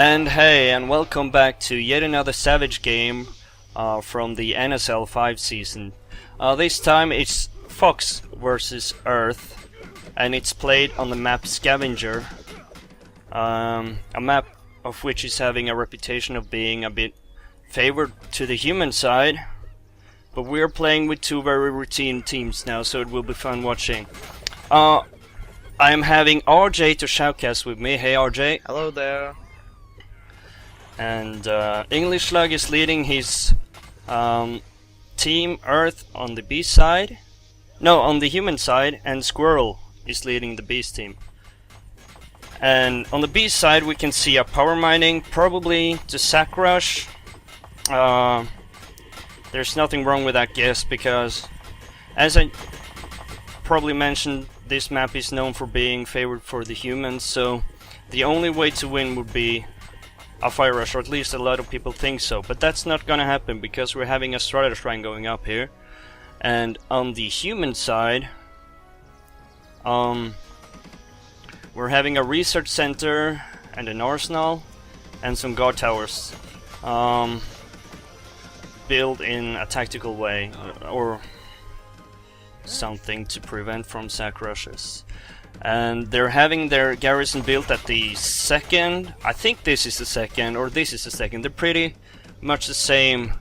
And hey, and welcome back to yet another Savage game from the NSL 5 season. This time it's Fox versus Earth, and it's played on the map Scavenger, a map of which is having a reputation of being a bit favored to the human side. But we're playing with two very routine teams now, so it will be fun watching. I'm having Arjey to Shoutcast with me. Hey Arjey. Hello there. And Englishslug is leading his team Earth on the B side. No, on the human side, and Squirrel is leading the Beast team. And on the B side we can see a power mining, probably the sack rush. There's nothing wrong with that guess, because as I probably mentioned, this map is known for being favored for the humans, so the only way to win would be a fire rush, or at least a lot of people think so. But that's not gonna happen because we're having a Strata Shrine going up here. And on the human side, we're having a research center and an arsenal and some guard towers built in a tactical way, or something to prevent from sack rushes. And they're having their garrison built at the second, I think this is the second, or this is the second. They're pretty much the same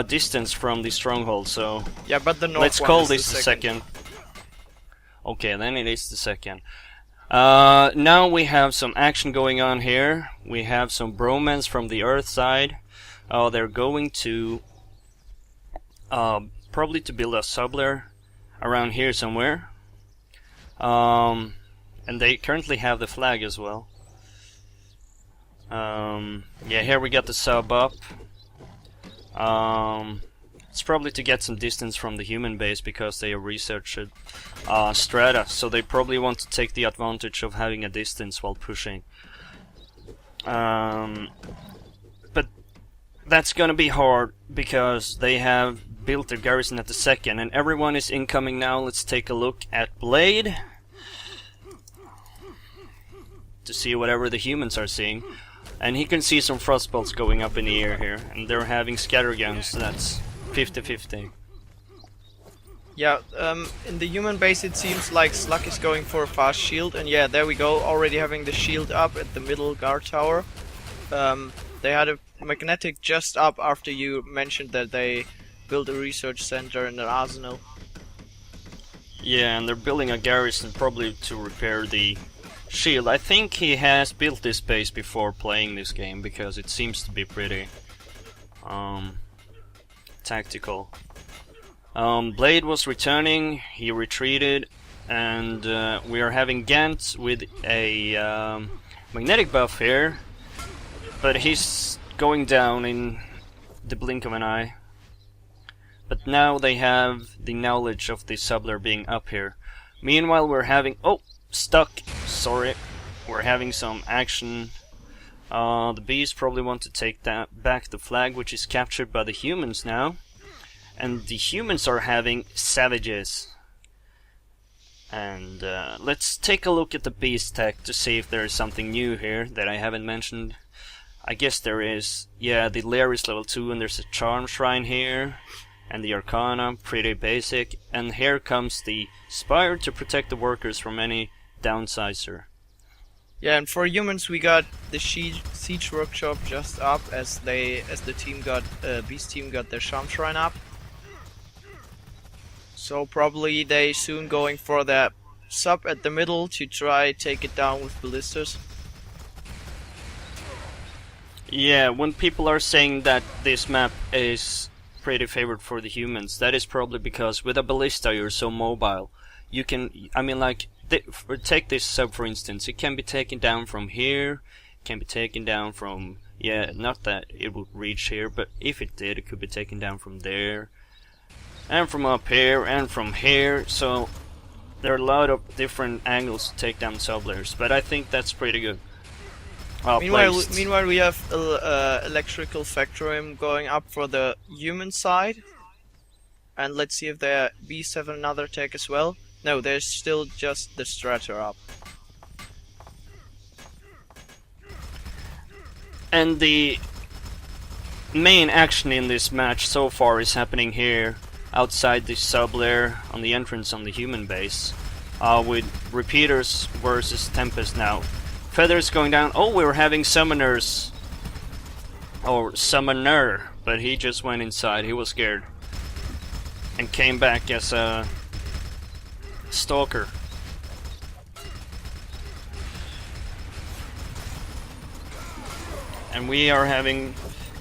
distance from the stronghold, so yeah, but the north let's one call is this the the second. Okay, then it is the second. Now we have some action going on here. We have some bromance from the Earth side. They're going to probably to build a sublayer around here somewhere. And they currently have the flag as well. Yeah, here we got the sub up. It's probably to get some distance from the human base because they have researched strata, so they probably want to take the advantage of having a distance while pushing. But that's gonna be hard because they have built their garrison at the second, and everyone is incoming now. Let's take a look at Blade to see whatever the humans are seeing, and he can see some frost bolts going up in the air here, and they're having scatter guns, so that's 50-50. Yeah, in the human base it seems like Slug is going for a fast shield, and yeah, there we go, already having the shield up at the middle guard tower. They had a magnetic just up after you mentioned that they built a research center and an arsenal. Yeah, and they're building a garrison probably to repair the shield. I think he has built this base before playing this game because it seems to be pretty tactical. Blade was returning, he retreated, and we are having Gant with a magnetic buff here, but he's going down in the blink of an eye. But now they have the knowledge of the sublayer being up here. Meanwhile we're having... oh! Stuck! Sorry. We're having some action. The bees probably want to take that back the flag, which is captured by the humans now. And the humans are having savages. And let's take a look at the beast tech to see if there is something new here that I haven't mentioned. I guess there is. Yeah, the lair is level 2 and there's a charm shrine here. And the Arcana, pretty basic. And here comes the Spire to protect the workers from any downsizer. Yeah, and for humans we got the siege workshop just up as the team got Beast team got their charm shrine up. So probably they soon going for that sub at the middle to try take it down with ballistas. Yeah, when people are saying that this map is pretty favored for the humans, that is probably because with a ballista you're so mobile. You can, I mean, like, take this sub for instance, it can be taken down from here, can be taken down from, yeah, not that it would reach here, but if it did, it could be taken down from there, and from up here, and from here, so there are a lot of different angles to take down sublayers, but I think that's pretty good. Meanwhile we have electrical factorium going up for the human side, and let's see if their beasts have another tech as well. No, there's still just the strata up. And the main action in this match so far is happening here outside the sub-lair on the entrance on the human base, with repeaters versus Tempest now. Feathers going down. Oh, we're having summoners, or summoner, but he just went inside. He was scared and came back as a stalker. And we are having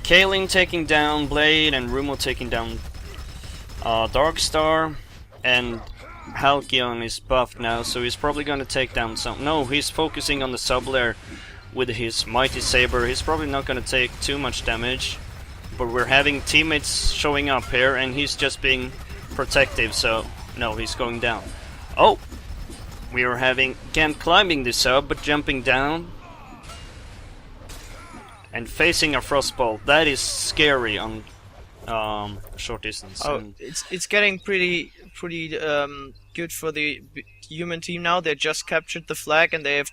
Kalin taking down Blade and Rumo taking down DarkStar, and Halcyon is buffed now, so he's probably gonna take down some. No, he's focusing on the sub-lair with his mighty saber. He's probably not gonna take too much damage, but we're having teammates showing up here, and he's just being protective. So no, he's going down. Oh, we are having Gant climbing the sub, but jumping down and facing a frostbolt. That is scary on short distance. Oh, and it's getting pretty good for the human team now. They just captured the flag, and they have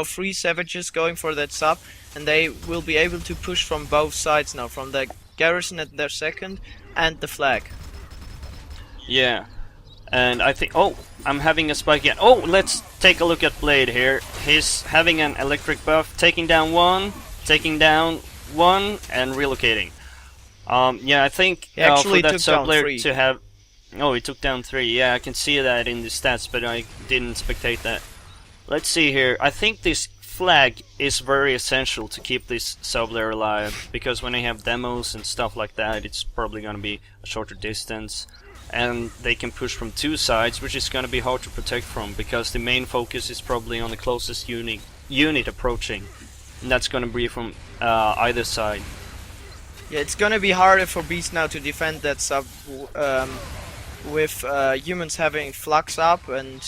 three savages going for that sub, and they will be able to push from both sides now, from the garrison at their second and the flag. yeah, and I think, oh, I'm having a spike again. Oh, let's take a look at Blade here. He's having an electric buff, taking down one, and relocating. Yeah, I think He actually for that took down sub-lair 3. to have... Oh, he took down 3. Yeah, I can see that in the stats, but I didn't spectate that. Let's see here. I think this flag is very essential to keep this sub-lair alive, because when they have demos and stuff like that, it's probably going to be a shorter distance, and they can push from 2 sides, which is going to be hard to protect from, because the main focus is probably on the closest unit approaching, and that's going to be from either side. Yeah, it's gonna be harder for Beast now to defend that sub with humans having flux up and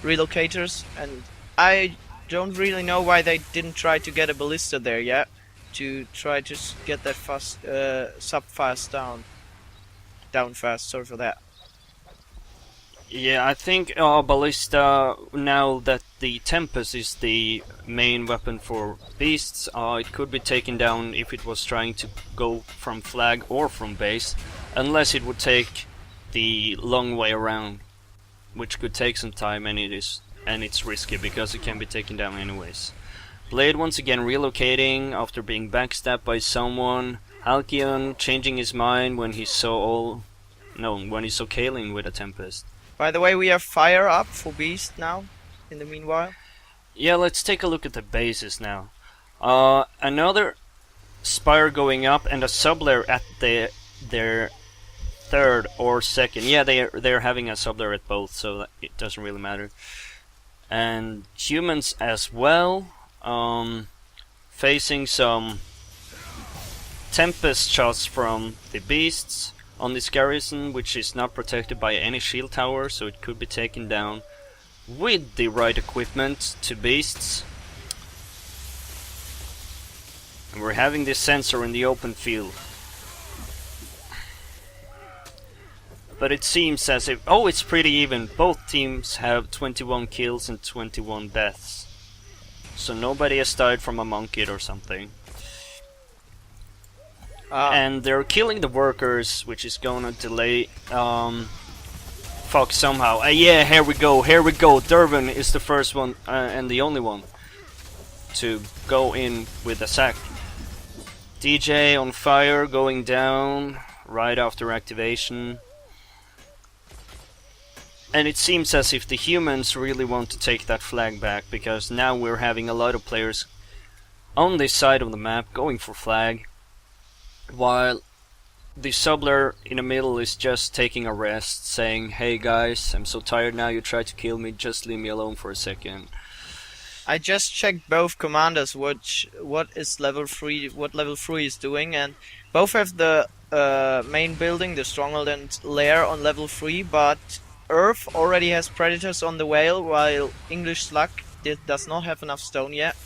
relocators, and I don't really know why they didn't try to get a ballista there yet to try to get that fast sub fast down fast. Sorry for that. Yeah, I think Ballista, now that the Tempest is the main weapon for beasts, it could be taken down if it was trying to go from flag or from base, unless it would take the long way around, which could take some time, and it's risky because it can be taken down anyways. Blade once again relocating after being backstabbed by someone. Halcyon changing his mind when he saw Kalin with a Tempest. By the way, we have fire up for Beast now, in the meanwhile. Yeah, let's take a look at the bases now. Another spire going up and a sub-lair at their third or second. Yeah, they're having a sub-lair at both, so that it doesn't really matter. And humans as well, facing some Tempest shots from the beasts on this garrison, which is not protected by any shield tower, so it could be taken down with the right equipment to beasts. And we're having this sensor in the open field. But it seems as if... Oh, it's pretty even. Both teams have 21 kills and 21 deaths. So nobody has died from a monk hit or something. And they're killing the workers, which is gonna delay Fox somehow. Yeah, here we go. Dervun is the first one and the only one to go in with a sack. DJ on fire, going down right after activation. And it seems as if the humans really want to take that flag back, because now we're having a lot of players on this side of the map going for flag, while the sub-lair in the middle is just taking a rest, saying, "Hey guys, I'm so tired now, you tried to kill me, just leave me alone for a second." I just checked both commanders what level 3 is doing, and both have the main building, the stronghold and lair on level 3, but Earth already has predators on the whale, while Englishslug does not have enough stone yet.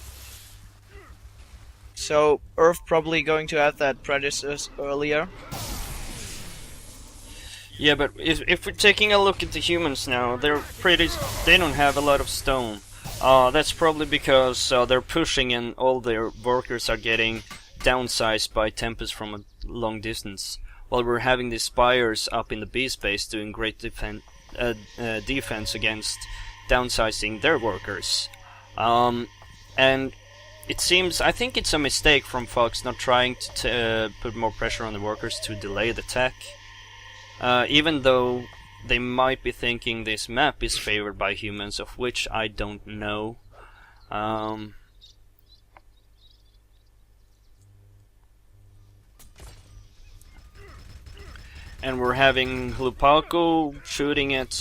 So Earth probably going to have that predators earlier. Yeah, but if we're taking a look at the humans now, they don't have a lot of stone. That's probably because they're pushing and all their workers are getting downsized by Tempest from a long distance, while we're having the Spires up in the B space doing great defense against downsizing their workers. And it seems, I think it's a mistake from Fox not trying to put more pressure on the workers to delay the tech, even though they might be thinking this map is favored by humans, of which I don't know. And we're having hlupaco shooting at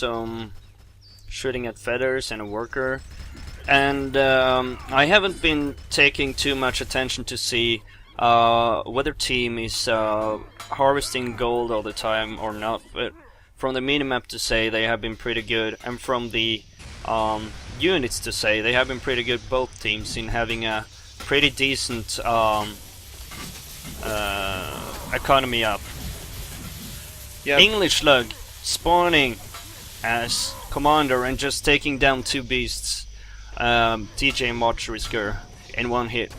feathers and a worker. And I haven't been taking too much attention to see whether team is harvesting gold all the time or not, but from the minimap to say they have been pretty good, and from the units to say they have been pretty good, both teams, in having a pretty decent economy up. Yep. Englishslug spawning as commander and just taking down 2 beasts, DJ and Marchrisker, in 1 hit.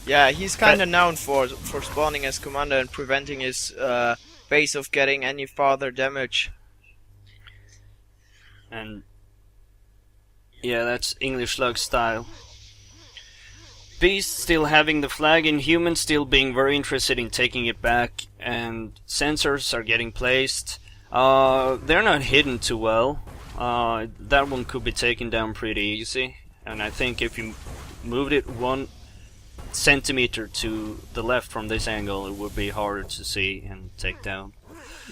Yeah, he's kind of known for spawning as commander and preventing his base of getting any further damage. And yeah, that's Englishslug style. Beast still having the flag, and humans still being very interested in taking it back, and sensors are getting placed. They're not hidden too well. That one could be taken down pretty easy, and I think if you moved it 1 centimeter to the left from this angle, it would be harder to see and take down.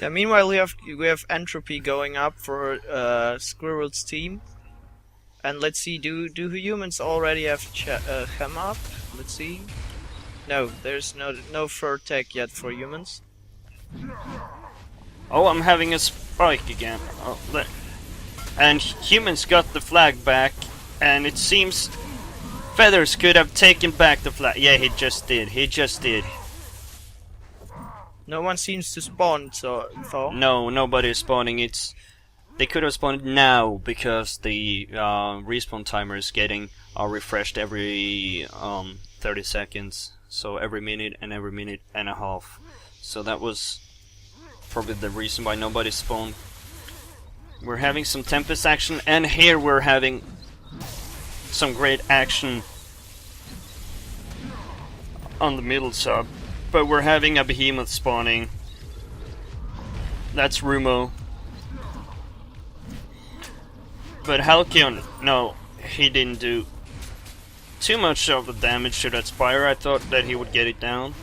Yeah. Meanwhile, we have entropy going up for Squirrel's team, and let's see. Do humans already have hem up? Let's see. No, there's no fur tech yet for humans. Oh, I'm having a spike again. Oh, and humans got the flag back, and it seems Feathers could have taken back the flag. Yeah, he just did. He just did. No one seems to spawn, so no, nobody is spawning. They could have spawned now because the respawn timer is getting refreshed every 30 seconds. So every minute and a half. So that was probably the reason why nobody spawned. We're having some Tempest action, and here we're having some great action on the middle sub. But we're having a behemoth spawning. That's Rumo. But Halcyon, no, he didn't do too much of the damage to that Spire. I thought that he would get it down.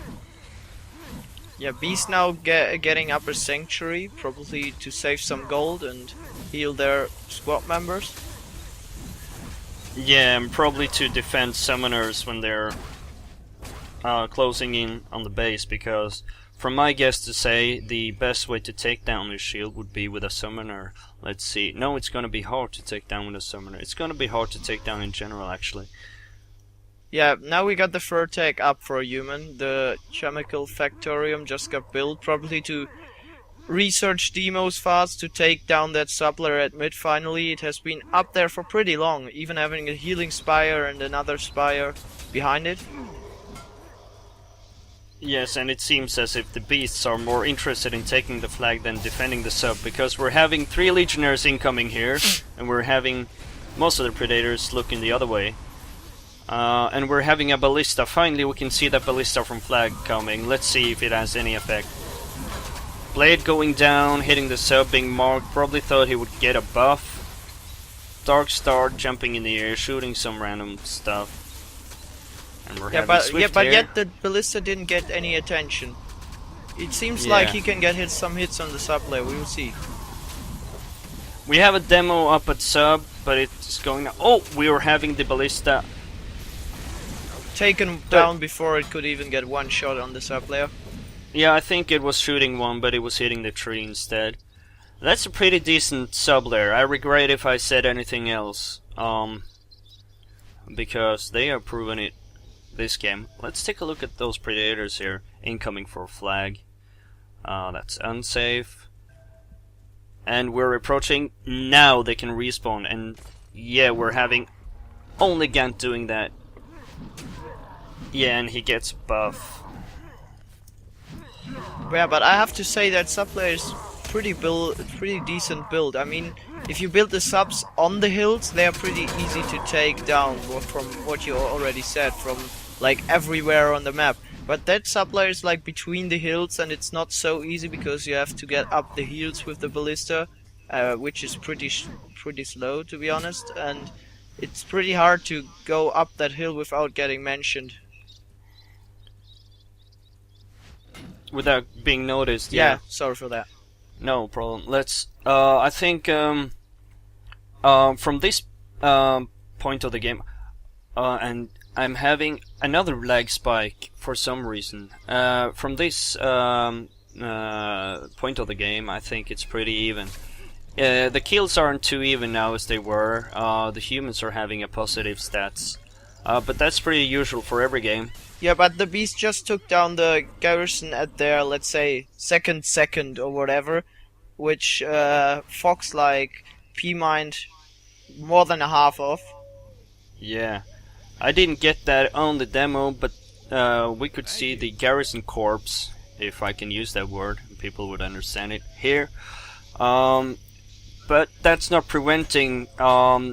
Yeah, Beast now getting upper Sanctuary, probably to save some gold and heal their squad members. Yeah, and probably to defend summoners when they're closing in on the base, because from my guess to say, the best way to take down this shield would be with a summoner. Let's see. No, it's gonna be hard to take down with a summoner. It's gonna be hard to take down in general, actually. Yeah, now we got the fur tech up for a human. The chemical factorium just got built, probably to research demos fast to take down that sublayer at mid finally. It has been up there for pretty long, even having a healing spire and another spire behind it. Yes, and it seems as if the beasts are more interested in taking the flag than defending the sub, because we're having 3 legionnaires incoming here, and we're having most of the predators looking the other way. And we're having a ballista. Finally we can see that ballista from flag coming. Let's see if it has any effect. Blade going down, hitting the sub, being marked. Probably thought he would get a buff. DarkStar jumping in the air, shooting some random stuff. And we're having Swift but here. yet the ballista didn't get any attention. It seems like he can get some hits on the sub layer. We will see. We have a demo up at sub, but it's going. Oh, we were having the ballista taken down before it could even get one shot on the sub layer. Yeah, I think it was shooting one, but it was hitting the tree instead. That's a pretty decent sub layer. I regret if I said anything else, because they have proven it this game. Let's take a look at those predators here, incoming for flag. That's UnSaFe. And we're approaching. Now they can respawn, and Yeah, we're having only Gant doing that. Yeah, and he gets buff. Yeah, but I have to say that sub player is pretty decent build. I mean, if you build the subs on the hills, they are pretty easy to take down. From what you already said, from like everywhere on the map. But that sub player is like between the hills, and it's not so easy because you have to get up the hills with the ballista, which is pretty slow, to be honest, and it's pretty hard to go up that hill without getting mentioned. Without being noticed, yeah. Sorry for that. No problem. Let's. I think from this point of the game, and I'm having another lag spike for some reason. From this point of the game, I think it's pretty even. The kills aren't too even now as they were. The humans are having a positive stats, but that's pretty usual for every game. Yeah, but the beast just took down the garrison at their, let's say, second or whatever, which Fox like P-mined more than a half of. Yeah, I didn't get that on the demo, but we could see the garrison corpse, if I can use that word, people would understand it here. But that's not preventing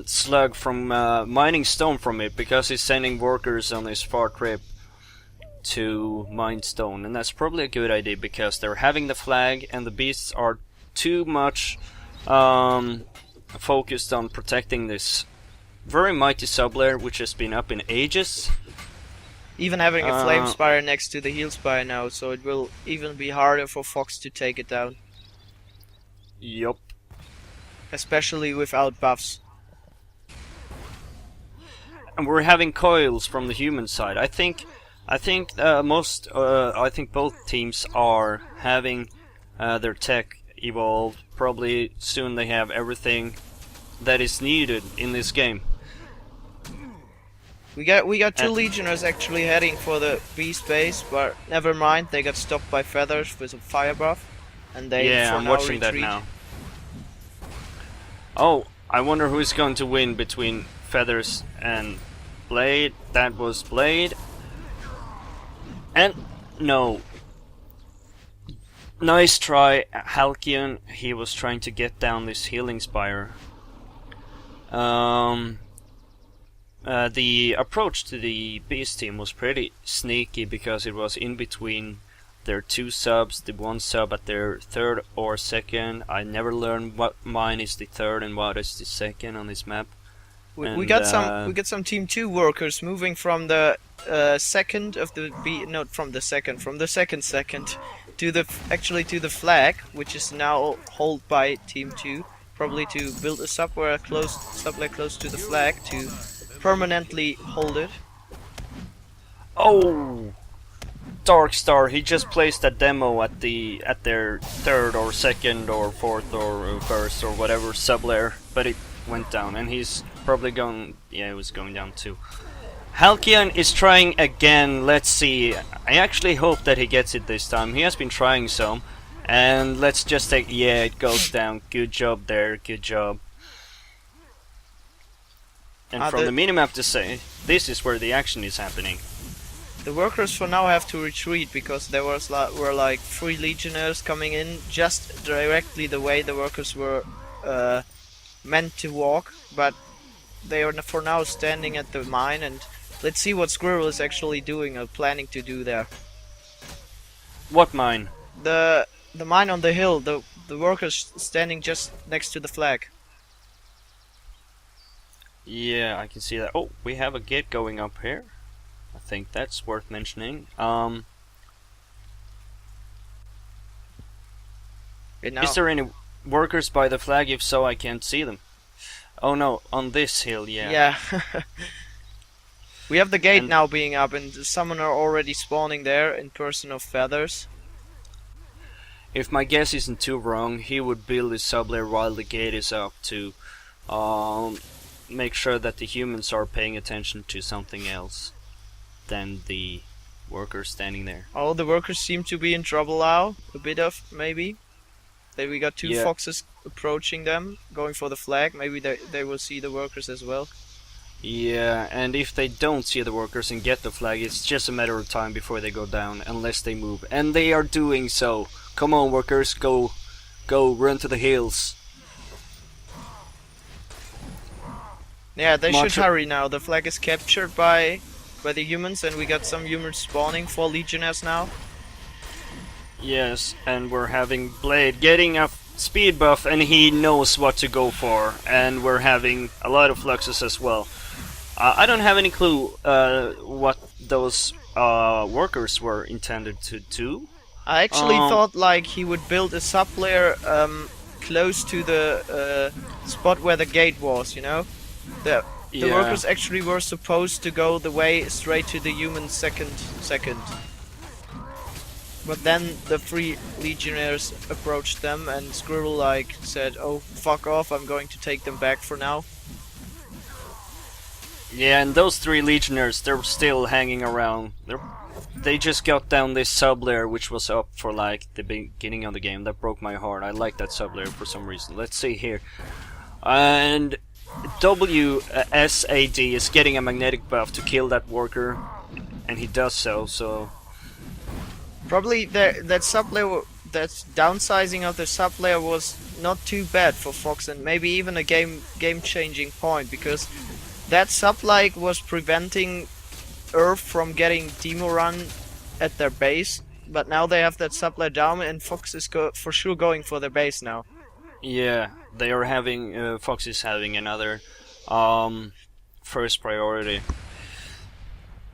Slug from mining stone from it, because he's sending workers on his far trip to mine stone, and that's probably a good idea because they're having the flag and the beasts are too much focused on protecting this very mighty sublayer which has been up in ages. Even having a flame spire next to the heal spire now, so it will even be harder for Fox to take it down. Yup. Especially without buffs. And we're having coils from the human side. I think both teams are having their tech evolved. Probably soon they have everything that is needed in this game. We got two legionnaires actually heading for the beast base, but never mind. They got stopped by feathers with a fire buff, and they I'm watching retreat. that now. Oh, I wonder who's going to win between feathers and Blade. That was Blade. And no. Nice try, Halcyon. He was trying to get down this healing spire. The approach to the beast team was pretty sneaky because it was in between their two subs, the one sub at their third or second. I never learned what mine is the third and what is the second on this map. We got some Team 2 workers moving from the second of the from the second to the flag, which is now held by Team 2, probably to build a subway close to the flag to permanently hold it. Oh, DarkStar, he just placed a demo at their third or second or fourth or first or whatever sublayer, but it went down, and he's probably going. Yeah, it was going down too. Halcyon is trying again. Let's see. I actually hope that he gets it this time. He has been trying some, and let's just take. Yeah, it goes down. Good job there. Good job. And from the minimap to say, this is where the action is happening. The workers for now have to retreat because there were like 3 legionnaires coming in just directly the way the workers were meant to walk, but they are for now standing at the mine, and let's see what Squirrel is actually doing or planning to do there. What mine? The mine on the hill, the workers standing just next to the flag. Yeah, I can see that. Oh, we have a gate going up here. I think that's worth mentioning. Is there any workers by the flag? If so, I can't see them. Oh no, on this hill, yeah. Yeah. We have the gate now being up, and the summoner already spawning there in person of feathers. If my guess isn't too wrong, he would build his sublayer while the gate is up to make sure that the humans are paying attention to something else than the workers standing there. Oh, the workers seem to be in trouble now. A bit of, maybe. We got two Yeah. foxes approaching them, going for the flag. Maybe they will see the workers as well. Yeah, and if they don't see the workers and get the flag, it's just a matter of time before they go down, unless they move. And they are doing so. Come on, workers, go, run to the hills. Yeah, they should hurry now. The flag is captured by the humans, and we got some humans spawning. 4 legionnaires now. Yes, and we're having Blade getting a speed buff, and he knows what to go for. And we're having a lot of fluxes as well. I don't have any clue what those workers were intended to do. I actually thought like he would build a sub-layer close to the spot where the gate was, you know? The workers actually were supposed to go the way straight to the human second. But then the 3 legionnaires approached them, and Squirrel like said, "Oh, fuck off, I'm going to take them back for now." Yeah, and those 3 legionnaires, they're still hanging around. They just got down this sub-layer, which was up for like the beginning of the game. That broke my heart. I like that sub-layer for some reason. Let's see here. And Wsad is getting a magnetic buff to kill that worker, and he does so. Probably that sub-layer, that downsizing of the sub-layer was not too bad for Fox, and maybe even a game-changing point, because that sub-like was preventing Earth from getting demo run at their base, but now they have that sub-layer down, and Fox is for sure going for their base now. Yeah, they are having Fox is having another first priority.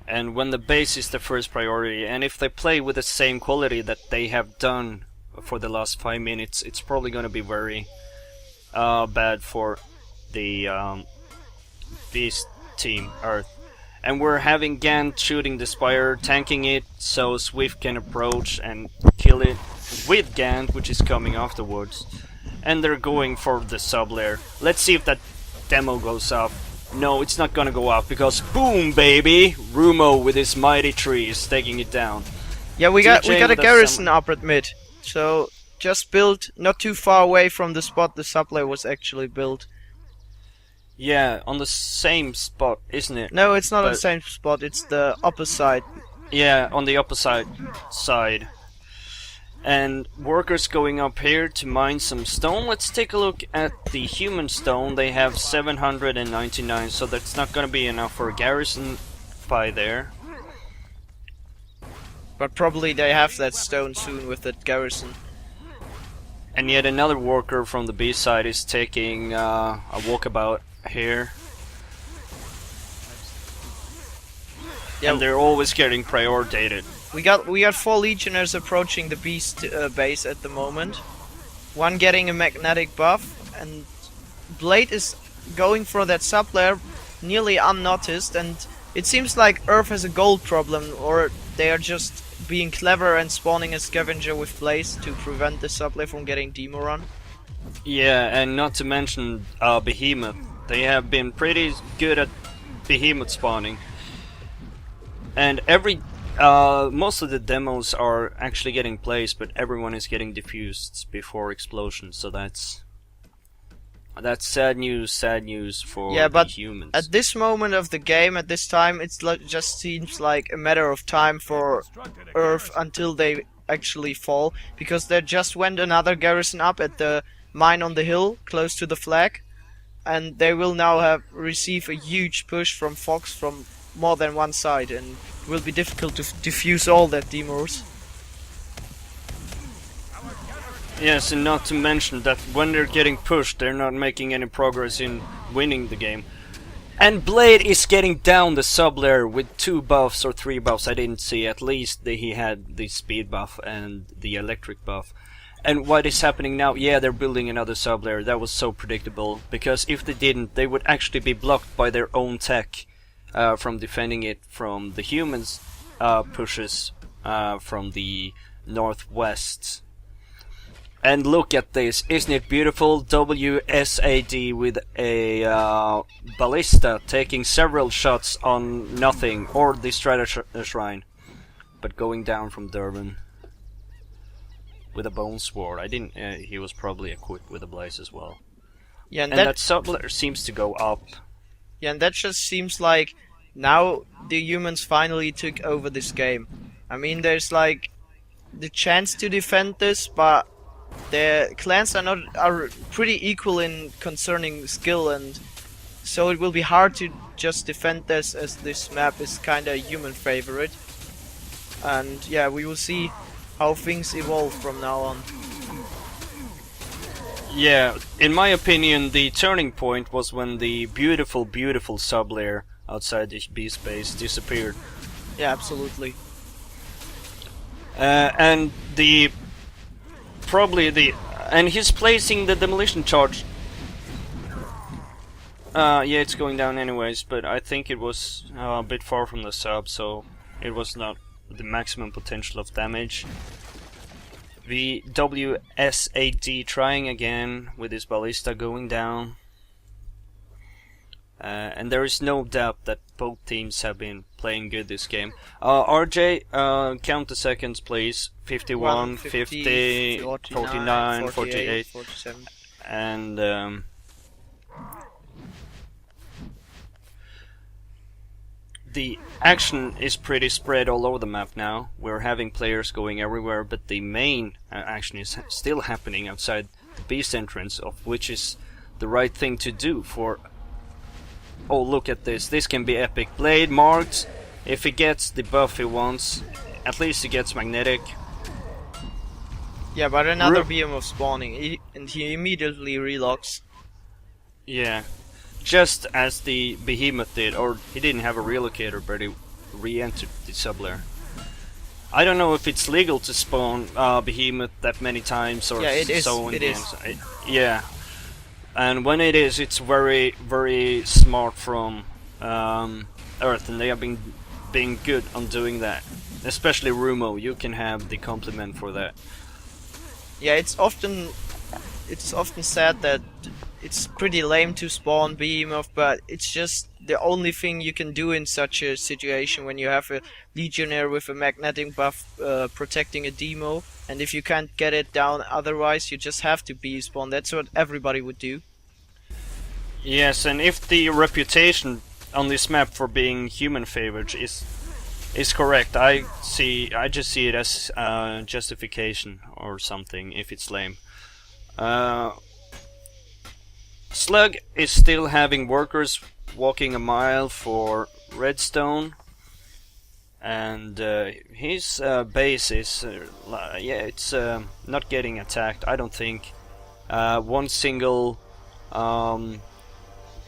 And when the base is the first priority, and if they play with the same quality that they have done for the last 5 minutes, it's probably going to be very bad for the Beast team, Earth. And we're having Gant shooting the Spire, tanking it, so Swift can approach and kill it with Gant, which is coming afterwards. And they're going for the sub-layer. Let's see if that demo goes up. No, it's not gonna go up, because boom, baby! Rumo with his mighty tree is taking it down. Yeah, we got a garrison up at mid. So just built not too far away from the spot the sub-layer was actually built. Yeah, on the same spot, isn't it? No, it's not on the same spot, it's the opposite. Yeah, on the opposite side. And workers going up here to mine some stone. Let's take a look at the human stone. They have 799, so that's not gonna be enough for a garrison by there. But probably they have that stone soon with that garrison. And yet another worker from the B side is taking a walkabout here. Yeah, and they're always getting prioritized. We got 4 legionnaires approaching the beast base at the moment. One getting a magnetic buff, and Blade is going for that sub-layer nearly unnoticed, and it seems like Earth has a gold problem, or they are just being clever and spawning a Scavenger with Blaze to prevent the sub-layer from getting demo run. Yeah, and not to mention Behemoth. They have been pretty good at Behemoth spawning. And most of the demos are actually getting placed, but everyone is getting diffused before explosion, so that's sad news for the humans. At this moment of the game, at this time, it just seems like a matter of time for Earth until they actually fall, because there just went another garrison up at the mine on the hill, close to the flag, and they will now receive a huge push from Fox from more than one side, and it will be difficult to defuse all that demos. Yes, and not to mention that when they're getting pushed, they're not making any progress in winning the game. And Blade is getting down the sub-layer with 2 buffs or 3 buffs, I didn't see. At least he had the speed buff and the electric buff. And what is happening now? Yeah, they're building another sub-layer. That was so predictable, because if they didn't, they would actually be blocked by their own tech. From defending it from the humans' pushes from the northwest. And look at this, isn't it beautiful? Wsad with a ballista taking several shots on nothing, or the Strata Shrine, but going down from Dervun. with a bone sword. I didn't. He was probably equipped with a blaze as well. Yeah, And that subler seems to go up. Yeah, and that just seems like now the humans finally took over this game. I mean, there's like the chance to defend this, but the clans are pretty equal in concerning skill, and so it will be hard to just defend this, as this map is kind of human favorite. And yeah, we will see how things evolve from now on. Yeah, in my opinion, the turning point was when the beautiful, beautiful sub layer outside the B space disappeared. Yeah, absolutely. And and he's placing the demolition charge. Yeah, it's going down anyways, but I think it was a bit far from the sub, so it was not the maximum potential of damage. The Wsad trying again with his ballista going down. And there is no doubt that both teams have been playing good this game. Arjey, count the seconds please. 51, 50, 49, 48, 47. And the action is pretty spread all over the map now. We're having players going everywhere, but the main action is still happening outside the beast entrance, of which is the right thing to do for... Oh, look at this. This can be epic. Blade marked. If he gets the buff he wants, at least he gets magnetic. Yeah, but another beam of spawning, and he immediately relocks. Yeah. Just as the behemoth did, or he didn't have a relocator, but he re-entered the sublayer. I don't know if it's legal to spawn behemoth that many times, or yeah, it is. so. It is. Yeah, and when it is, it's very, very smart from Earth, and they have been being good on doing that. Especially Rumo, you can have the compliment for that. Yeah, it's often said that it's pretty lame to spawn behemoth, but it's just the only thing you can do in such a situation when you have a legionnaire with a magnetic buff protecting a demo, and if you can't get it down otherwise, you just have to bee spawn. That's what everybody would do. Yes, and if the reputation on this map for being human favored is correct, I just see it as justification or something if it's lame. Slug is still having workers walking a mile for redstone, and his base is it's not getting attacked. I don't think one single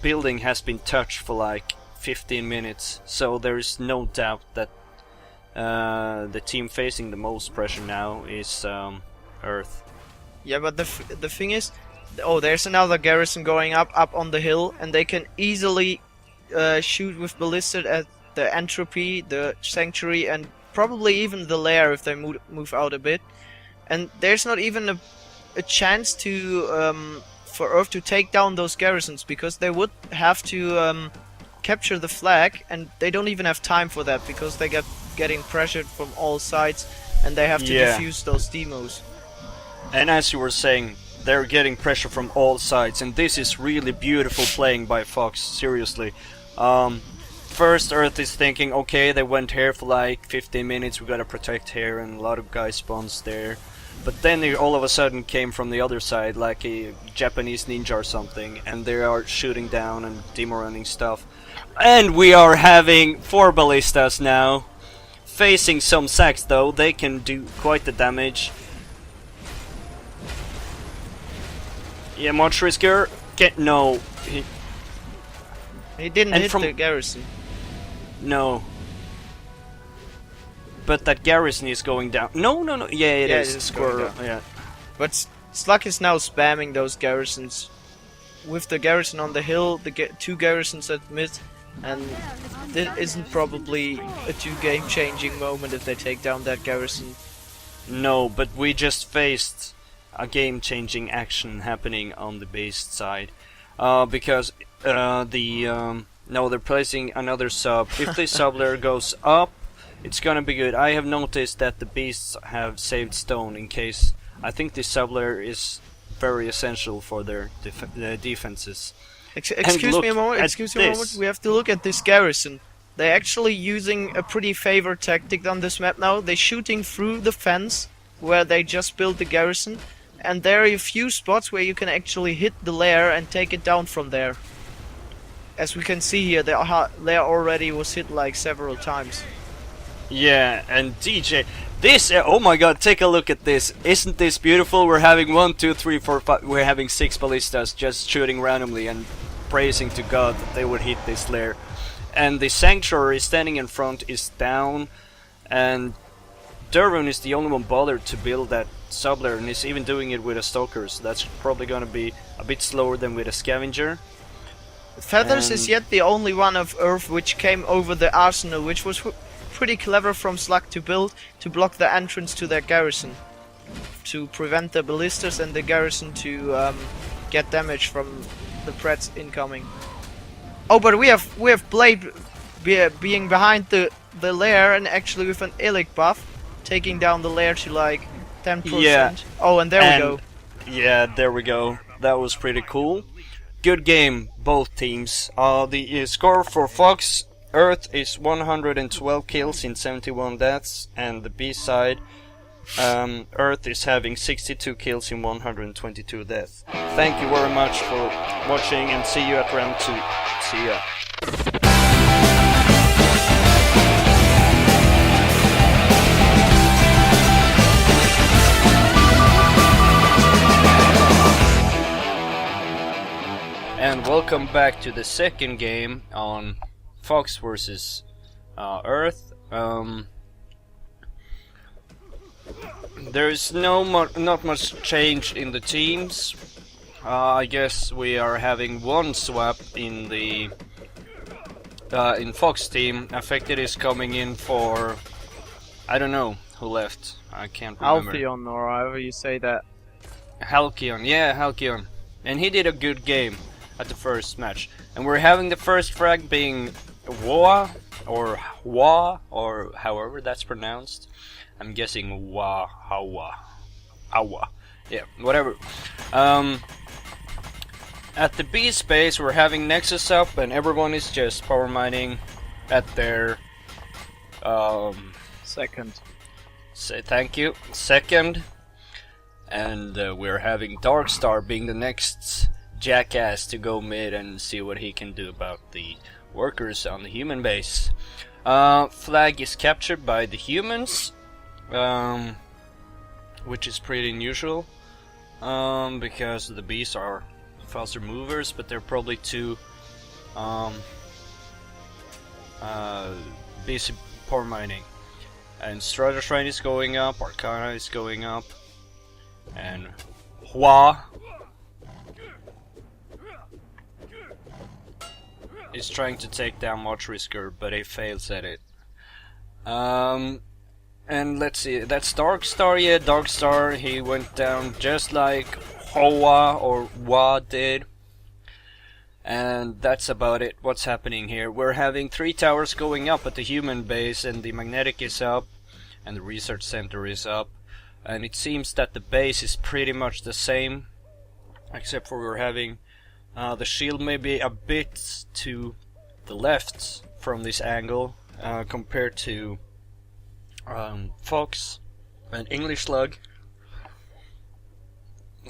building has been touched for like 15 minutes, so there is no doubt that the team facing the most pressure now is Earth. Yeah, but the thing is, oh, there's another garrison going up on the hill, and they can easily shoot with ballista at the entropy, the sanctuary, and probably even the lair if they move out a bit. And there's not even a chance to for Earth to take down those garrisons, because they would have to capture the flag, and they don't even have time for that because they getting pressured from all sides, and they have to defuse those demos. And as you were saying, they're getting pressure from all sides, and this is really beautiful playing by Fox, seriously. First Earth is thinking, okay, they went here for like 15 minutes, we gotta protect here, and a lot of guys spawns there. But then they all of a sudden came from the other side, like a Japanese ninja or something, and they are shooting down and demo-running stuff. And we are having 4 ballistas now. Facing some sacks though, they can do quite the damage. Yeah, Marchrisker, no. He didn't hit the garrison. No. But that garrison is going down. No. Yeah, it is. Squirrel. Yeah. But Slug is now spamming those garrisons. With the garrison on the hill, the 2 garrisons at mid, and this isn't probably a 2 game-changing moment if they take down that garrison. No, but we just faced a game-changing action happening on the base side, because they're placing another sub. If the sub layer goes up, it's gonna be good. I have noticed that the beasts have saved stone in case I think this sublayer is very essential for their defenses. Excuse me a moment. We have to look at this garrison. They're actually using a pretty favored tactic on this map now. They're shooting through the fence where they just built the garrison, and there are a few spots where you can actually hit the lair and take it down from there. As we can see here, the lair already was hit like several times. Yeah, and DJ, this, oh my god, take a look at this. Isn't this beautiful? We're having 1, 2, 3, 4, 5, we're having 6 ballistas just shooting randomly and praising to God that they would hit this lair. And the sanctuary standing in front is down, and Dervun is the only one bothered to build that sublayer, and is even doing it with a stalker, so that's probably gonna be a bit slower than with a scavenger. Feathers is yet the only one of Earth which came over the arsenal, which was pretty clever from Slug to build to block the entrance to their garrison, to prevent the ballistas and the garrison to get damage from the Preds incoming. Oh, but we have Blade being behind the lair, and actually with an Illic buff, taking down the lair to like 10%. Yeah. Oh, and there we go. Yeah, there we go. That was pretty cool. Good game, both teams. The score for Fox Earth is 112 kills in 71 deaths, and the B side, Earth is having 62 kills in 122 deaths. Thank you very much for watching, and see you at round 2. See ya. And welcome back to the second game on Fox versus Earth. There's not much change in the teams. I guess we are having one swap in the in Fox team. Affected is coming in for, I don't know who left. I can't remember. Halcyon, or however you say that. Halcyon, yeah, Halcyon, and he did a good game at the first match. And we're having the first frag being Hwoa or Hwoa, or however that's pronounced. I'm guessing Hwoa. Yeah, whatever. At the B space, we're having Nexus up, and everyone is just power mining at their second. Thank you, second. And we're having DarkStar being the next jackass to go mid and see what he can do about the workers on the human base. Flag is captured by the humans, which is pretty unusual, because the bees are faster movers, but they're probably too busy power mining. And Strider Shrine is going up, Arcana is going up, and Hwoa is trying to take down Marchrisker, but he fails at it. And let's see, that's DarkStar. Yeah, DarkStar, he went down just like Hwoa or Hwoa did. And that's about it. What's happening here? We're having 3 towers going up at the human base, and the magnetic is up, and the research center is up. And it seems that the base is pretty much the same, except for we're having the shield maybe a bit to the left from this angle, compared to Fox and Englishslug.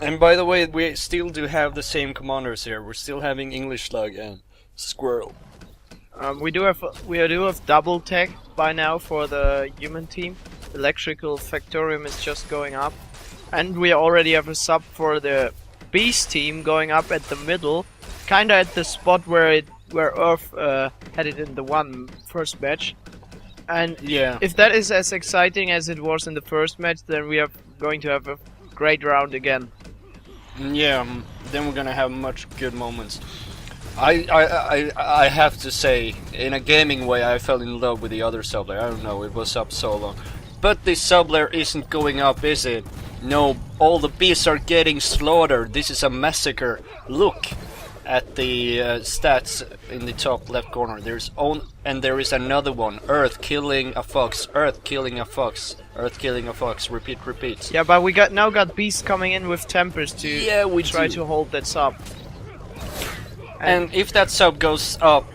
And by the way, we still do have the same commanders here. We're still having Englishslug and Squirrel. We do have double tech by now for the human team. Electrical Factorium is just going up, and we already have a sub for the Beast team going up at the middle, kinda at the spot where Earth had it in the first match. And yeah, if that is as exciting as it was in the first match, then we are going to have a great round again. Yeah, then we're gonna have much good moments. I have to say, in a gaming way, I fell in love with the other sublayer. I don't know, it was up so long. But this sublayer isn't going up, is it? No, all the beasts are getting slaughtered. This is a massacre. Look, at the stats in the top left corner, and there is another one. Earth killing a fox. Earth killing a fox. Earth killing a fox. Repeat, repeat. Yeah, but we now got beasts coming in with tempers to we try to hold that sub. And if that sub goes up,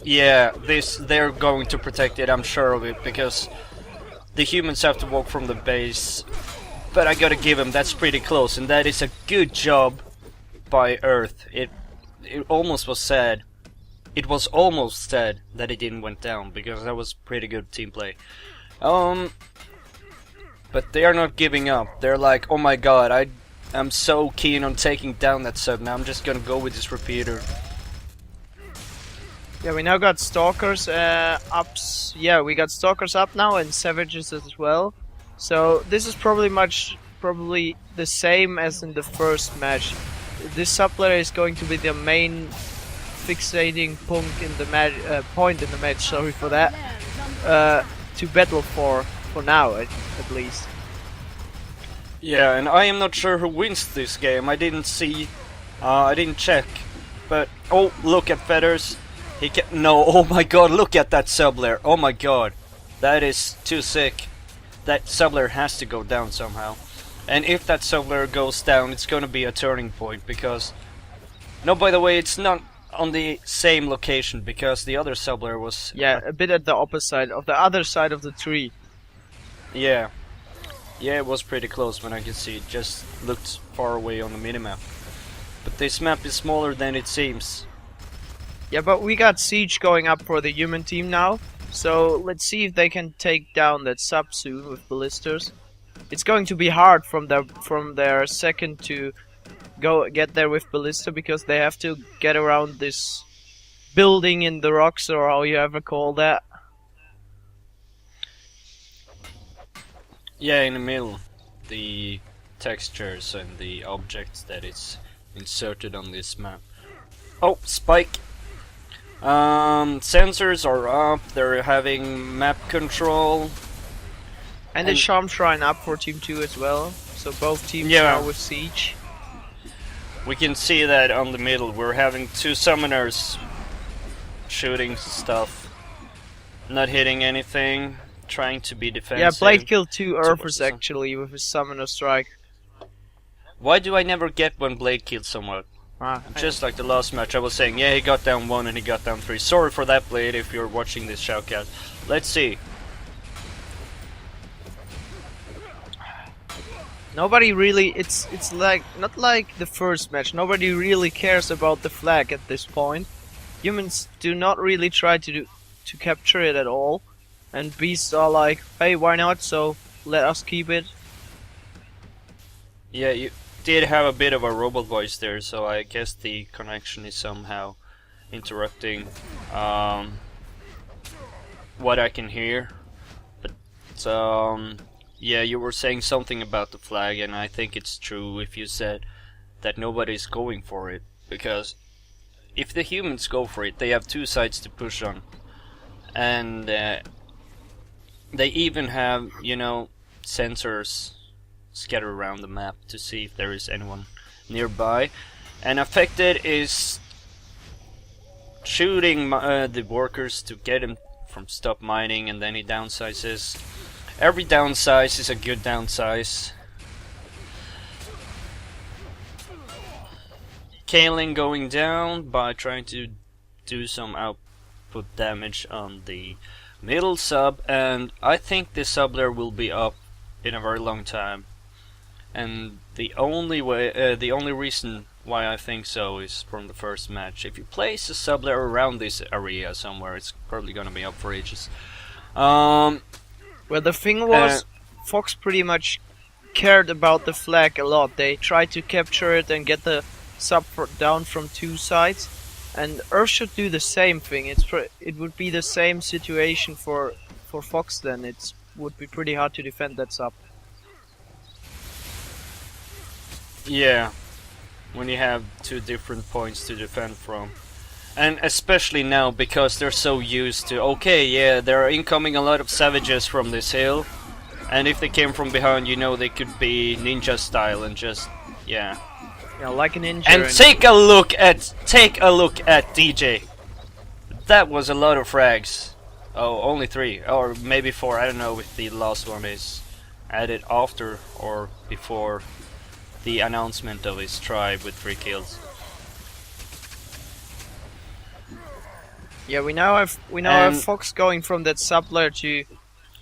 yeah, they're going to protect it. I'm sure of it, because the humans have to walk from the base. But I gotta give him, that's pretty close, and that is a good job by Earth. It almost was sad. It was almost sad that it didn't went down, because that was pretty good team play. But they are not giving up. They're like, oh my god, I'm so keen on taking down that sub. Now I'm just gonna go with this repeater. Yeah, we now got stalkers ups. Yeah, we got stalkers up now and savages as well. So this is probably the same as in the first match. This sub-player is going to be the main fixating point in the match. Sorry for that. To battle for now at least. Yeah, and I am not sure who wins this game. I didn't see, I didn't check. But oh, look at Feathers. No, oh my god, look at that sub-layer. Oh my god, that is too sick. That sub-layer has to go down somehow. And if that sub-layer goes down, it's gonna be a turning point, because... No, by the way, it's not on the same location, because the other sub-layer was... Yeah, a bit at the opposite, of the other side of the tree. Yeah. Yeah, it was pretty close when I could see it, just looked far away on the minimap. But this map is smaller than it seems. Yeah, but we got Siege going up for the human team now. So let's see if they can take down that sub soon with ballistas. It's going to be hard from their second to get there with ballista, because they have to get around this building in the rocks, or how you ever call that. Yeah, in the middle, the textures and the objects that is inserted on this map. Oh, spike! Sensors are up, they're having map control. And the Charm Shrine up for Team 2 as well, so both teams now with Siege. We can see that on the middle, we're having two summoners shooting stuff, not hitting anything, trying to be defensive. Yeah, Blade killed two Earthers actually with his Summoner Strike. Why do I never get when Blade kills someone? Just like the last match, I was saying, yeah, he got down 1 and he got down 3. Sorry for that, Blade, if you're watching this shoutcast. Let's see. Nobody really, it's like, not like the first match, nobody really cares about the flag at this point. Humans do not really try to capture it at all. And beasts are like, hey, why not, so let us keep it. Yeah, you did have a bit of a robot voice there, so I guess the connection is somehow interrupting what I can hear. But yeah, you were saying something about the flag, and I think it's true if you said that nobody's going for it, because if the humans go for it, they have two sides to push on, and they even have, you know, sensors scattered around the map to see if there is anyone nearby. And Affected is shooting the workers to get him from stop mining, and then he downsizes. Every downsize is a good downsize. Kalin going down by trying to do some output damage on the middle sub, and I think this sub layer will be up in a very long time. And the only reason why I think so is from the first match. If you place a sub layer around this area somewhere, it's probably gonna be up for ages. Well, the thing was, Fox pretty much cared about the flag a lot. They tried to capture it and get the sub down from two sides, and Earth should do the same thing. It would be the same situation for Fox then. It would be pretty hard to defend that sub. Yeah, when you have two different points to defend from. And especially now, because they're so used to, okay, yeah, there are incoming a lot of savages from this hill, and if they came from behind, you know, they could be ninja style and just, yeah, Yeah, like an ninja. And take a look at DJ. That was a lot of frags. Oh, only 3 or maybe 4. I don't know if the last one is added after or before the announcement of his tribe with 3 kills. Yeah, we now have Fox going from that sub layer to,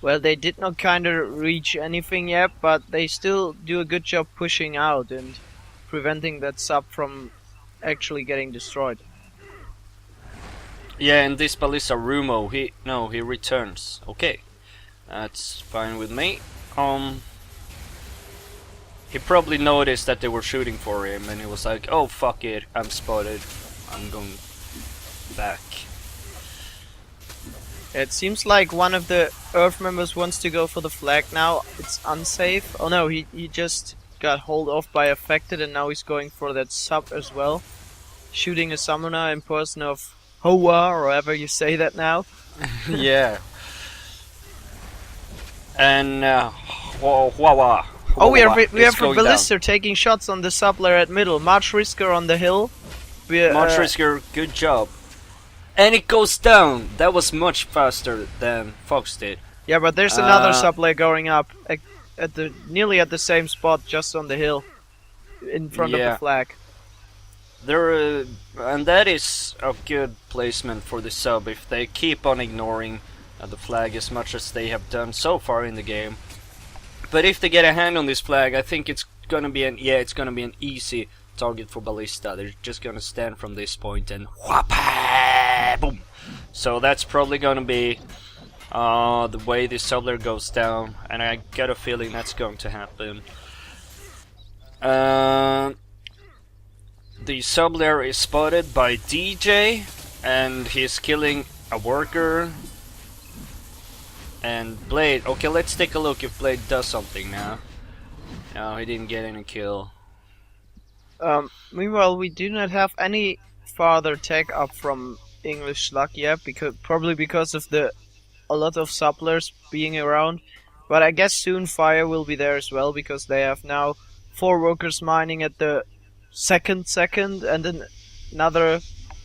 well, they did not kind of reach anything yet, but they still do a good job pushing out and preventing that sub from actually getting destroyed. Yeah, and this Ballista Rumo, he returns. Okay, that's fine with me. He probably noticed that they were shooting for him, and he was like, "Oh fuck it, I'm spotted. I'm going back." It seems like one of the Earth members wants to go for the flag now. It's UnSaFe. Oh no, he just got hauled off by affected, and now he's going for that sub as well, shooting a summoner in person of Hwoa, or however you say that now. Yeah. And Hwoa. Oh, we have a Ballista taking shots on the sub layer at middle. Marchrisker on the hill. Marchrisker, good job. And it goes down. That was much faster than Fox did. Yeah, but there's another sub layer going up at the nearly at the same spot, just on the hill, in front of the flag. And that is a good placement for the sub if they keep on ignoring the flag as much as they have done so far in the game. But if they get a hand on this flag, I think it's gonna be an easy target for Ballista. They're just gonna stand from this point and whapa, boom. So that's probably gonna be the way this sub layer goes down, and I got a feeling that's going to happen. The sub layer is spotted by DJ, and he's killing a worker. And Blade, okay, let's take a look if Blade does something now. No, he didn't get any kill. Meanwhile, we do not have any farther tech up from Englishslug yet, probably because of a lot of supplers being around. But I guess soon Fire will be there as well, because they have now 4 workers mining at the second, and then another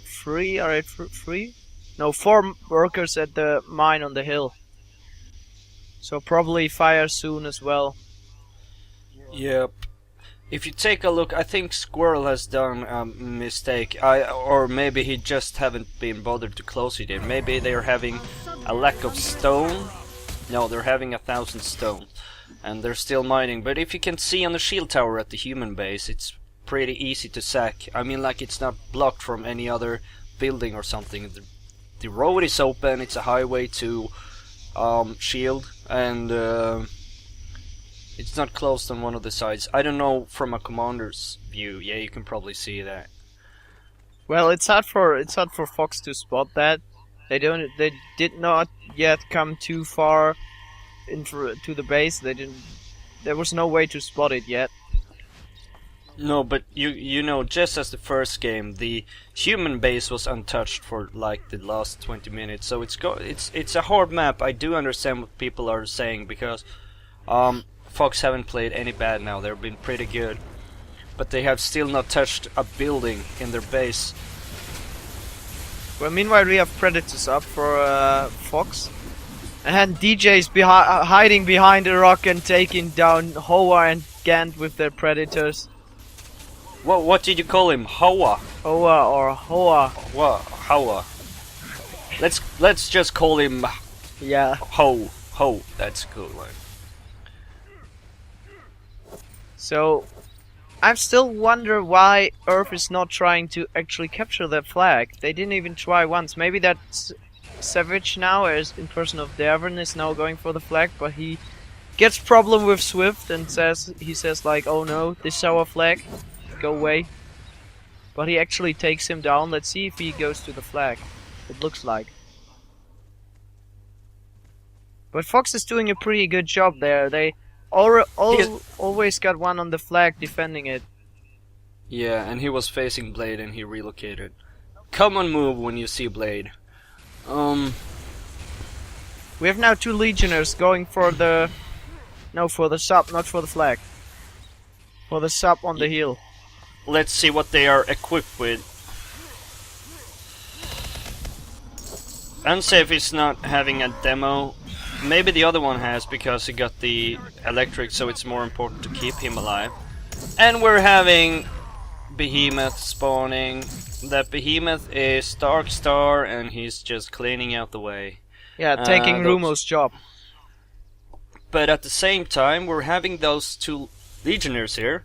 3. Are it 3? No, 4 workers at the mine on the hill. So probably Fire soon as well. Yep. If you take a look, I think Squirrel has done a mistake. Or maybe he just haven't been bothered to close it in. Maybe they're having a lack of stone. No, they're having 1,000 stone. And they're still mining. But if you can see on the shield tower at the human base, it's pretty easy to sack. I mean, like, it's not blocked from any other building or something. The road is open, it's a highway to shield, and it's not closed on one of the sides. I don't know from a commander's view. Yeah, you can probably see that. Well, it's hard for Fox to spot that. They did not yet come too far to the base. There was no way to spot it yet. No, but you know, just as the first game, the human base was untouched for like the last 20 minutes. So it's a hard map. I do understand what people are saying, because Fox haven't played any bad now. They've been pretty good, but they have still not touched a building in their base. Well, meanwhile we have Predators up for Fox, and DJ's hiding behind a rock and taking down Hwoa and Gant with their Predators. What did you call him? Hwoa? Hwoa or Hwoa? Hwoa. Let's just call him. Yeah. Ho. That's a cool one. So, I still wonder why Earth is not trying to actually capture that flag. They didn't even try once. Maybe that Savage now, as in person of Dervun, is now going for the flag, but he gets problem with Swift and says like, "Oh no, this is our flag. Go away." But he actually takes him down. Let's see if he goes to the flag. It looks like. But Fox is doing a pretty good job there. They always got one on the flag defending it. Yeah, and he was facing Blade and he relocated. Come on, move when you see Blade. We have now 2 Legionnaires going for the... No, for the sub, not for the flag. For the sub on the hill. let's see what they are equipped with. UnSaFe is not having a demo. Maybe the other one has because he got the electric, so it's more important to keep him alive. And we're having Behemoth spawning. That Behemoth is DarkStar, and he's just cleaning out the way. Yeah, taking Rumo's job. But at the same time, we're having those two Legionnaires here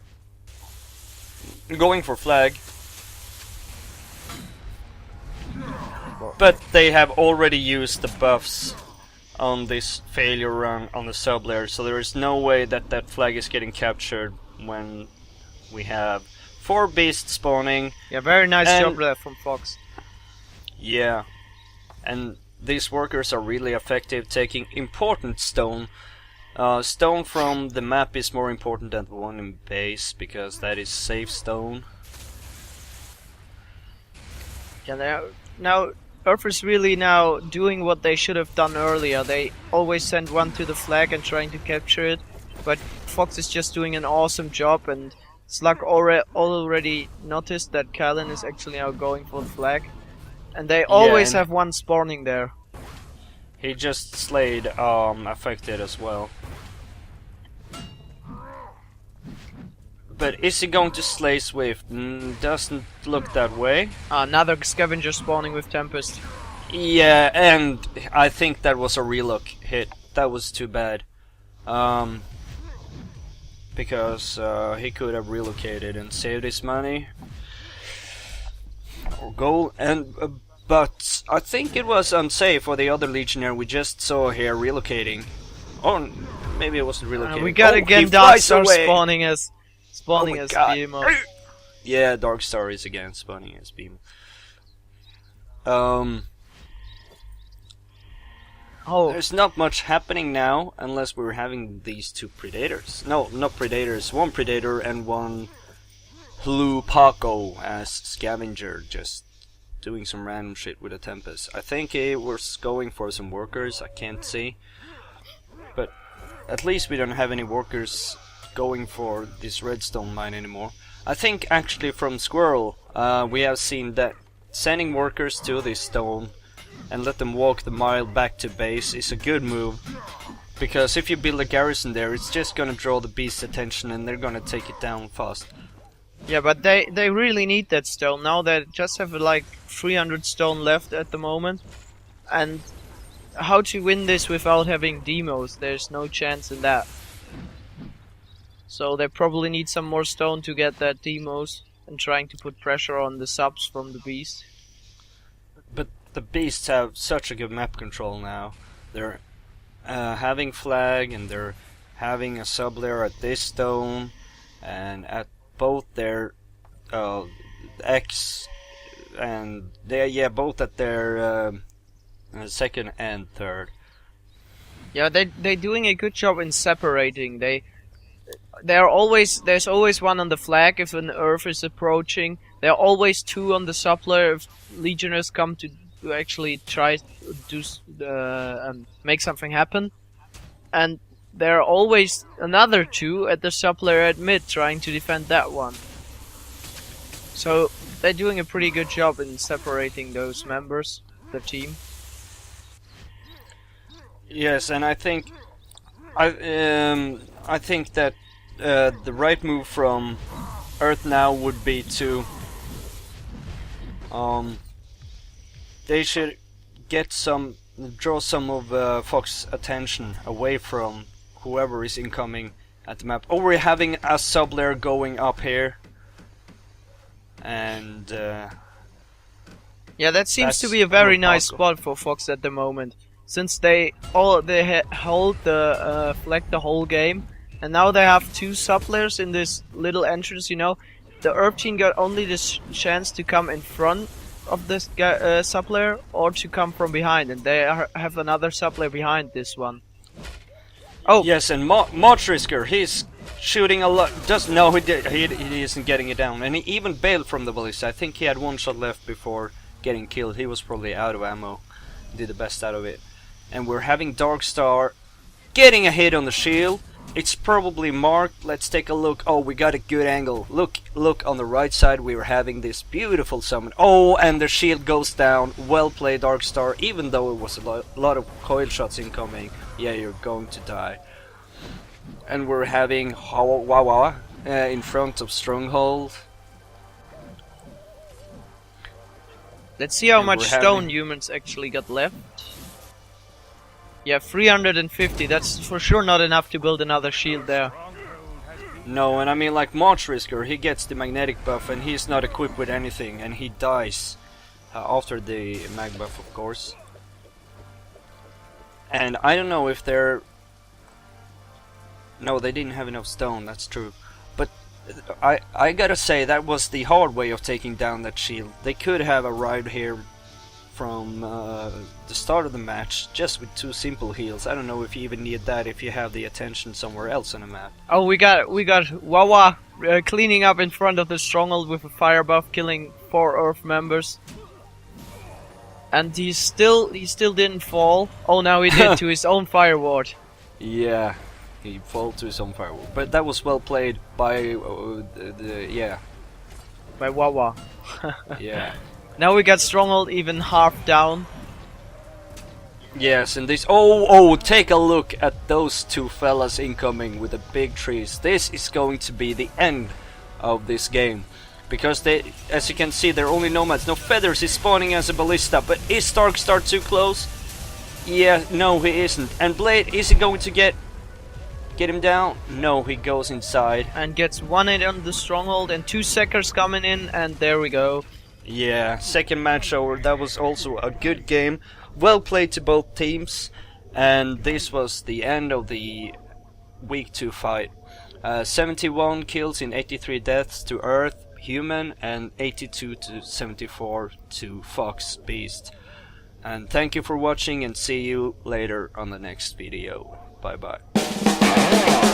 going for flag. But they have already used the buffs on this failure run on the sub-layer, so there is no way that that flag is getting captured when we have 4 beasts spawning. Yeah, very nice job there from Fox. Yeah, and these workers are really effective, taking important stone. Stone from the map is more important than the one in base, because that is safe stone. Yeah, now Earth is really now doing what they should have done earlier. They always send one to the flag and trying to capture it, but Fox is just doing an awesome job, and Slug already noticed that Kalin is actually now going for the flag, and they always have one spawning there. He just slayed affected as well. But is he going to slay Swift? Doesn't look that way. Another Scavenger spawning with Tempest. Yeah, and I think that was a relook hit. That was too bad. Because he could have relocated and saved his money. Or gold, and but I think it was unsafe for the other Legionnaire we just saw here relocating. Or maybe it wasn't relocating. We got again DarkStar spawning as Behemoth. Yeah, DarkStar is again spawning as Behemoth. There's not much happening now unless we're having these two Predators. No, not Predators. One Predator and one hlupaco as Scavenger, just doing some random shit with a Tempest. I think he was going for some workers, I can't see. But at least we don't have any workers going for this redstone mine anymore. I think actually from Squirrel we have seen that sending workers to this stone and let them walk the mile back to base is a good move, because if you build a garrison there, it's just gonna draw the beast's attention and they're gonna take it down fast. Yeah, but they really need that stone. Now they just have like 300 stone left at the moment, and how to win this without having demos? There's no chance in that. So they probably need some more stone to get that demos, and trying to put pressure on the subs from the beast. But the beasts have such a good map control now. They're having flag, and they're having a sub layer at this stone, and at both their X, and they both at their second and third. Yeah, they're doing a good job in separating. There's always one on the flag if an Earth is approaching. There are always 2 on the suppler if Legionnaires come to actually try to do make something happen, and there are always another 2 at the suppler at mid trying to defend that one. So they're doing a pretty good job in separating those members of the team. Yes, and I think that the right move from Earth now would be to they should draw some of Fox's attention away from whoever is incoming at the map. Oh, we're having a sub layer going up here, and yeah, that seems to be a very nice spot for Fox at the moment, since they hold the flag the whole game, and now they have 2 sub layers in this little entrance. You know, the Earth team got only this chance to come in front of this sub layer or to come from behind, and they have another sub layer behind this one. Oh yes, and Marchrisker, he's shooting a lot. He isn't getting it down, and he even bailed from the ballista. I think he had 1 shot left before getting killed. He was probably out of ammo. Did the best out of it, and we're having DarkStar getting a hit on the shield, It's probably marked. Let's take a look. Oh, we got a good angle. Look on the right side. We were having this beautiful summon. Oh, and the shield goes down. Well played, DarkStar. Even though it was a lot of coil shots incoming. Yeah, you're going to die. And we're having Hwoa in front of Stronghold. Let's see how And much we're stone having- humans actually got left. Yeah, 350. That's for sure not enough to build another shield there. No, and I mean like Marchrisker, he gets the magnetic buff and he's not equipped with anything and he dies after the mag buff, of course. And I don't know if they're... No, they didn't have enough stone, that's true. But I gotta say, that was the hard way of taking down that shield. They could have arrived here from the start of the match just with 2 simple heals. I don't know if you even need that if you have the attention somewhere else on the map. Oh, we got Hwoa cleaning up in front of the stronghold with a fire buff, killing 4 Earth members. And he still didn't fall. Oh, now he did to his own fire ward. Yeah, he fell to his own firewall. But that was well played by yeah. By Hwoa. Yeah. Now we got stronghold even half down. Yes, and this... Oh, take a look at those 2 fellas incoming with the big trees. This is going to be the end of this game. Because they, as you can see, they're only nomads. No feathers is spawning as a ballista. But is DarkStar too close? Yeah, no he isn't. And Blade, is he going to get him down? No, he goes inside. And gets 1 hit on the stronghold and 2 Seckers coming in, and there we go. Yeah, second match over. That was also a good game. Well played to both teams. And this was the end of the week 2 fight. 71 kills in 83 deaths to Earth, Human, and 82 to 74 to Fox, Beast. And thank you for watching and see you later on the next video. Bye bye.